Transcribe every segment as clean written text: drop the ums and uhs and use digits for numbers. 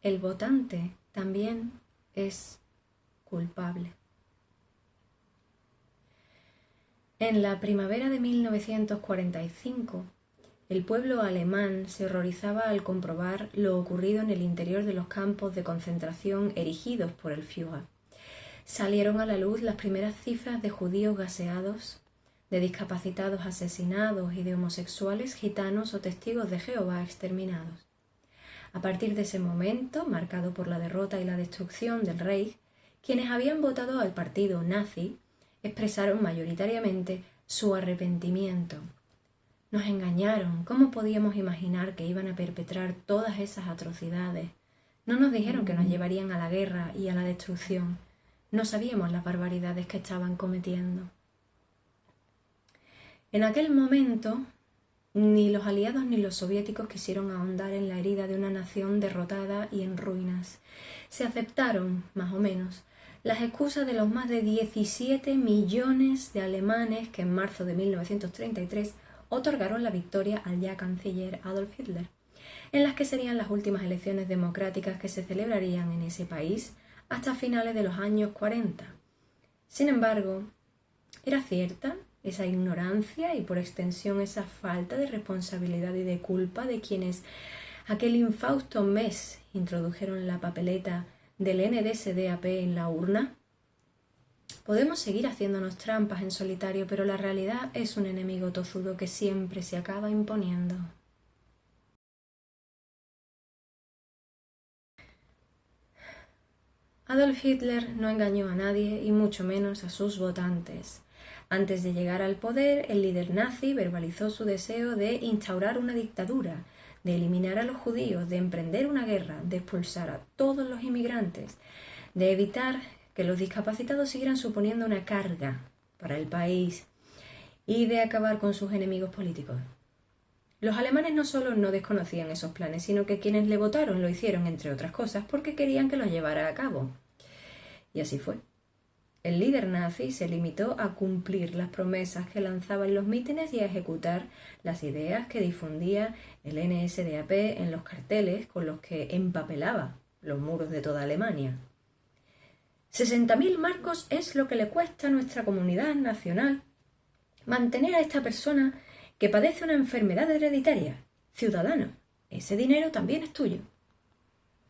el votante también es culpable. En la primavera de 1945, el pueblo alemán se horrorizaba al comprobar lo ocurrido en el interior de los campos de concentración erigidos por el Führer. Salieron a la luz las primeras cifras de judíos gaseados, de discapacitados asesinados y de homosexuales, gitanos o testigos de Jehová exterminados. A partir de ese momento, marcado por la derrota y la destrucción del Reich, quienes habían votado al partido nazi expresaron mayoritariamente su arrepentimiento. Nos engañaron. ¿Cómo podíamos imaginar que iban a perpetrar todas esas atrocidades? No nos dijeron que nos llevarían a la guerra y a la destrucción. No sabíamos las barbaridades que estaban cometiendo. En aquel momento, ni los aliados ni los soviéticos quisieron ahondar en la herida de una nación derrotada y en ruinas. Se aceptaron, más o menos, las excusas de los más de 17 millones de alemanes que en marzo de 1933 otorgaron la victoria al ya canciller Adolf Hitler, en las que serían las últimas elecciones democráticas que se celebrarían en ese país hasta finales de los años 40. Sin embargo, ¿era cierta esa ignorancia y por extensión esa falta de responsabilidad y de culpa de quienes aquel infausto mes introdujeron la papeleta del NSDAP en la urna? Podemos seguir haciéndonos trampas en solitario, pero la realidad es un enemigo tozudo que siempre se acaba imponiendo. Adolf Hitler no engañó a nadie y mucho menos a sus votantes. Antes de llegar al poder, el líder nazi verbalizó su deseo de instaurar una dictadura, de eliminar a los judíos, de emprender una guerra, de expulsar a todos los inmigrantes, de evitar que los discapacitados siguieran suponiendo una carga para el país y de acabar con sus enemigos políticos. Los alemanes no solo no desconocían esos planes, sino que quienes le votaron lo hicieron, entre otras cosas, porque querían que los llevara a cabo. Y así fue. El líder nazi se limitó a cumplir las promesas que lanzaba en los mítines y a ejecutar las ideas que difundía el NSDAP en los carteles con los que empapelaba los muros de toda Alemania. 60.000 marcos es lo que le cuesta a nuestra comunidad nacional mantener a esta persona que padece una enfermedad hereditaria. Ciudadano, ese dinero también es tuyo.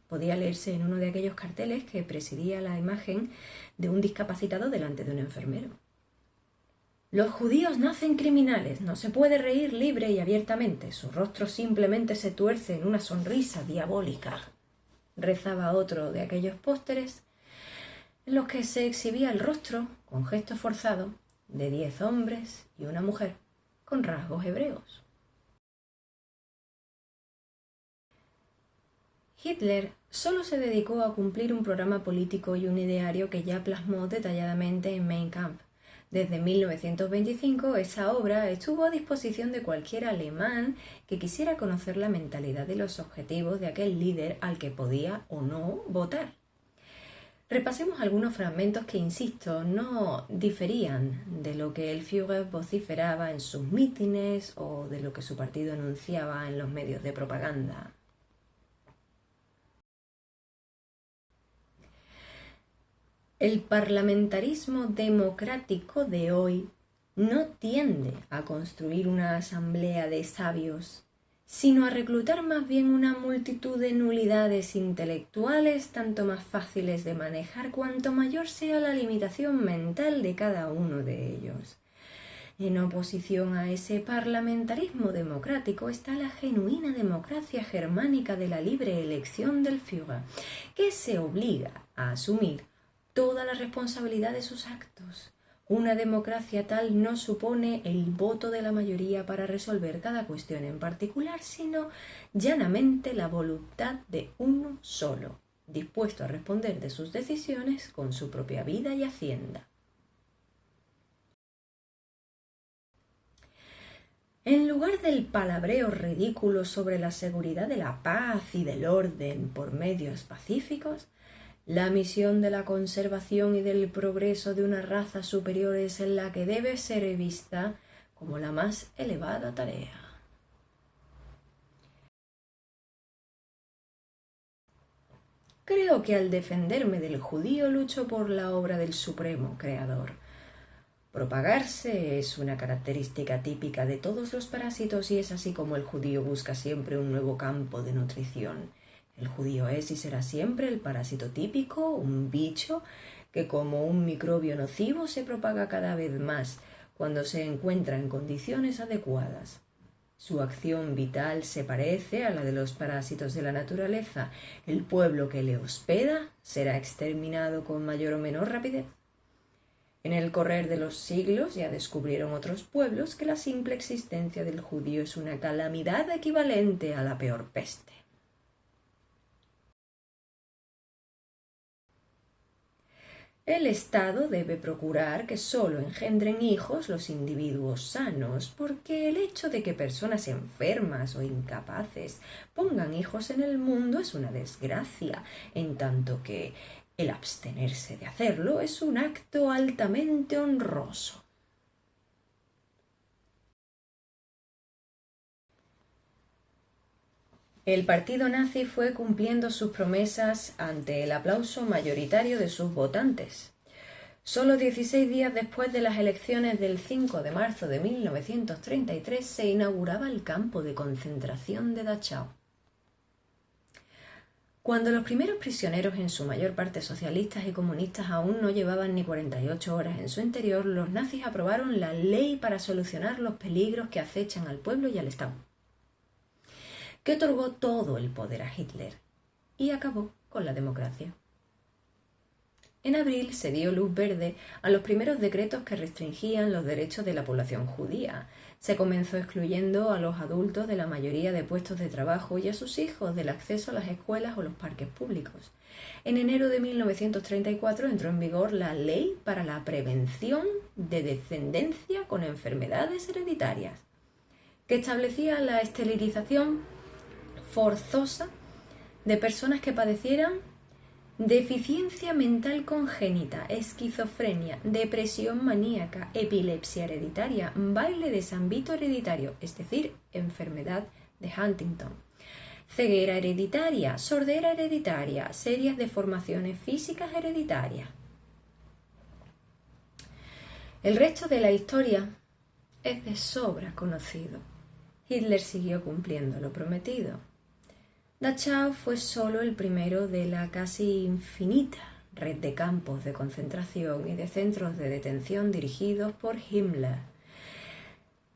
Podía leerse en uno de aquellos carteles que presidía la imagen de un discapacitado delante de un enfermero. Los judíos nacen criminales, no se puede reír libre y abiertamente, su rostro simplemente se tuerce en una sonrisa diabólica, rezaba otro de aquellos pósteres en los que se exhibía el rostro, con gesto forzado, de 10 hombres y una mujer, con rasgos hebreos. Hitler solo se dedicó a cumplir un programa político y un ideario que ya plasmó detalladamente en Mein Kampf. Desde 1925 esa obra estuvo a disposición de cualquier alemán que quisiera conocer la mentalidad y los objetivos de aquel líder al que podía o no votar. Repasemos algunos fragmentos que, insisto, no diferían de lo que el Führer vociferaba en sus mítines o de lo que su partido anunciaba en los medios de propaganda. El parlamentarismo democrático de hoy no tiende a construir una asamblea de sabios, sino a reclutar más bien una multitud de nulidades intelectuales tanto más fáciles de manejar cuanto mayor sea la limitación mental de cada uno de ellos. En oposición a ese parlamentarismo democrático está la genuina democracia germánica de la libre elección del Führer, que se obliga a asumir toda la responsabilidad de sus actos. Una democracia tal no supone el voto de la mayoría para resolver cada cuestión en particular, sino llanamente la voluntad de uno solo, dispuesto a responder de sus decisiones con su propia vida y hacienda. En lugar del palabreo ridículo sobre la seguridad de la paz y del orden por medios pacíficos, la misión de la conservación y del progreso de una raza superior es en la que debe ser vista como la más elevada tarea. creo que al defenderme del judío lucho por la obra del Supremo Creador. Propagarse es una característica típica de todos los parásitos y es así como el judío busca siempre un nuevo campo de nutrición. El judío es y será siempre el parásito típico, un bicho que como un microbio nocivo se propaga cada vez más cuando se encuentra en condiciones adecuadas. Su acción vital se parece a la de los parásitos de la naturaleza. El pueblo que le hospeda será exterminado con mayor o menor rapidez. En el correr de los siglos ya descubrieron otros pueblos que la simple existencia del judío es una calamidad equivalente a la peor peste. El Estado debe procurar que solo engendren hijos los individuos sanos, porque el hecho de que personas enfermas o incapaces pongan hijos en el mundo es una desgracia, en tanto que el abstenerse de hacerlo es un acto altamente honroso. El partido nazi fue cumpliendo sus promesas ante el aplauso mayoritario de sus votantes. Solo 16 días después de las elecciones del 5 de marzo de 1933 se inauguraba el campo de concentración de Dachau. Cuando los primeros prisioneros, en su mayor parte socialistas y comunistas, aún no llevaban ni 48 horas en su interior, los nazis aprobaron la ley para solucionar los peligros que acechan al pueblo y al Estado, que otorgó todo el poder a Hitler y acabó con la democracia. En abril se dio luz verde a los primeros decretos que restringían los derechos de la población judía. Se comenzó excluyendo a los adultos de la mayoría de puestos de trabajo y a sus hijos del acceso a las escuelas o los parques públicos. En enero de 1934 entró en vigor la Ley para la Prevención de Descendencia con Enfermedades Hereditarias, que establecía la esterilización forzosa de personas que padecieran deficiencia mental congénita, esquizofrenia, depresión maníaca, epilepsia hereditaria, baile de San Vito hereditario, es decir, enfermedad de Huntington, ceguera hereditaria, sordera hereditaria, serias deformaciones físicas hereditarias. El resto de la historia es de sobra conocido. Hitler siguió cumpliendo lo prometido. Dachau fue solo el primero de la casi infinita red de campos de concentración y de centros de detención dirigidos por Himmler.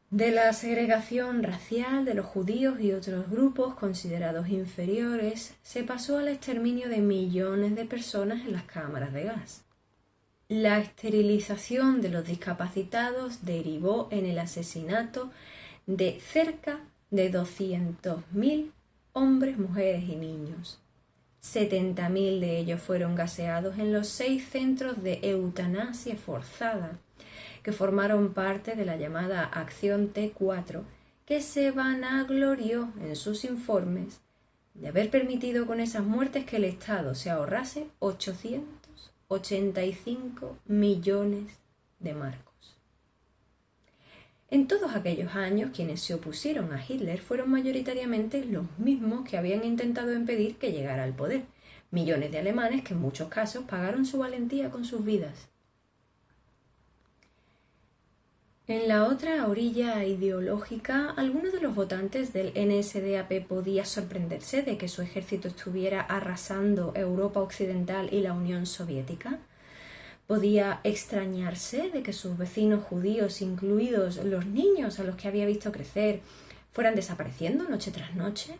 De la segregación racial de los judíos y otros grupos considerados inferiores, se pasó al exterminio de millones de personas en las cámaras de gas. La esterilización de los discapacitados derivó en el asesinato de cerca de 200.000 hombres, mujeres y niños. 70.000 de ellos fueron gaseados en los 6 centros de eutanasia forzada, que formaron parte de la llamada Acción T4, que se vanaglorió en sus informes de haber permitido con esas muertes que el Estado se ahorrase 885 millones de marcos. En todos aquellos años, quienes se opusieron a Hitler fueron mayoritariamente los mismos que habían intentado impedir que llegara al poder, millones de alemanes que en muchos casos pagaron su valentía con sus vidas. En la otra orilla ideológica, alguno de los votantes del NSDAP podía sorprenderse de que su ejército estuviera arrasando Europa Occidental y la Unión Soviética. Podía extrañarse de que sus vecinos judíos, incluidos los niños a los que había visto crecer, fueran desapareciendo noche tras noche.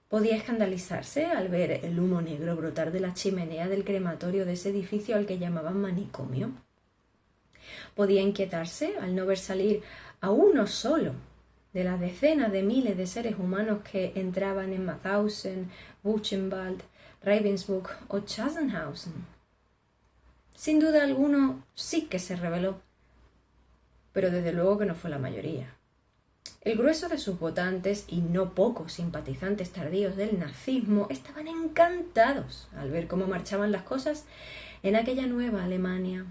Podía escandalizarse al ver el humo negro brotar de la chimenea del crematorio de ese edificio al que llamaban manicomio. Podía inquietarse al no ver salir a uno solo de las decenas de miles de seres humanos que entraban en Mauthausen, Buchenwald, Ravensbrück o Sachsenhausen. Sin duda alguno sí que se rebeló, pero desde luego que no fue la mayoría. El grueso de sus votantes y no pocos simpatizantes tardíos del nazismo estaban encantados al ver cómo marchaban las cosas en aquella nueva Alemania.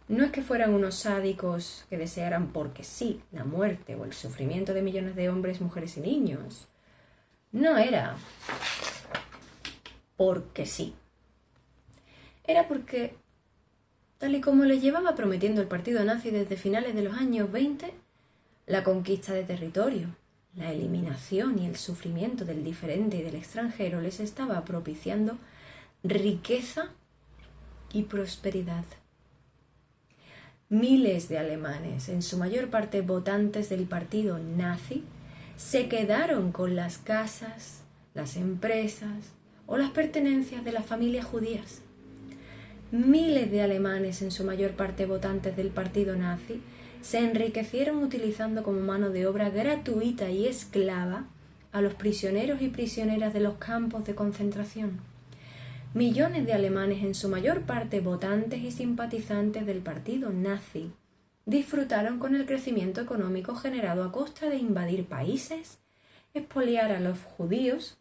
No es que fueran unos sádicos que desearan porque sí la muerte o el sufrimiento de millones de hombres, mujeres y niños. No era porque sí. Era porque, tal y como le llevaba prometiendo el partido nazi desde finales de los años 20, la conquista de territorio, la eliminación y el sufrimiento del diferente y del extranjero les estaba propiciando riqueza y prosperidad. Miles de alemanes, en su mayor parte votantes del partido nazi, se quedaron con las casas, las empresas o las pertenencias de las familias judías. Miles de alemanes, en su mayor parte votantes del partido nazi, se enriquecieron utilizando como mano de obra gratuita y esclava a los prisioneros y prisioneras de los campos de concentración. Millones de alemanes, en su mayor parte votantes y simpatizantes del partido nazi, disfrutaron con el crecimiento económico generado a costa de invadir países, expoliar a los judíos,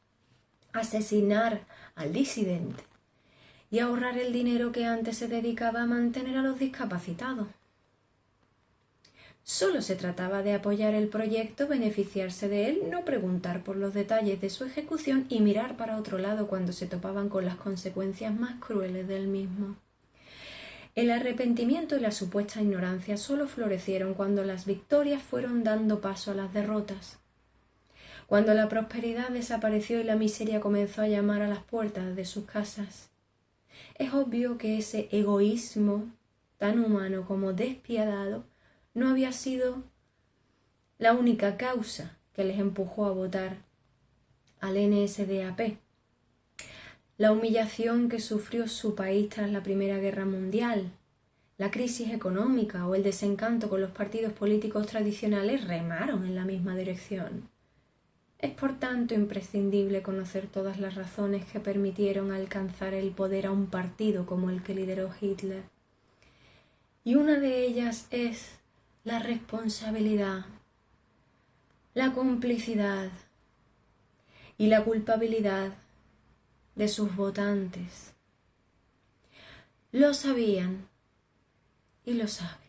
asesinar al disidente y ahorrar el dinero que antes se dedicaba a mantener a los discapacitados. Solo se trataba de apoyar el proyecto, beneficiarse de él, no preguntar por los detalles de su ejecución y mirar para otro lado cuando se topaban con las consecuencias más crueles del mismo. El arrepentimiento y la supuesta ignorancia solo florecieron cuando las victorias fueron dando paso a las derrotas. Cuando la prosperidad desapareció y la miseria comenzó a llamar a las puertas de sus casas. Es obvio que ese egoísmo, tan humano como despiadado, no había sido la única causa que les empujó a votar al NSDAP. La humillación que sufrió su país tras la Primera Guerra Mundial, la crisis económica o el desencanto con los partidos políticos tradicionales remaron en la misma dirección. Es por tanto imprescindible conocer todas las razones que permitieron alcanzar el poder a un partido como el que lideró Hitler. Y una de ellas es la responsabilidad, la complicidad y la culpabilidad de sus votantes. Lo sabían y lo saben.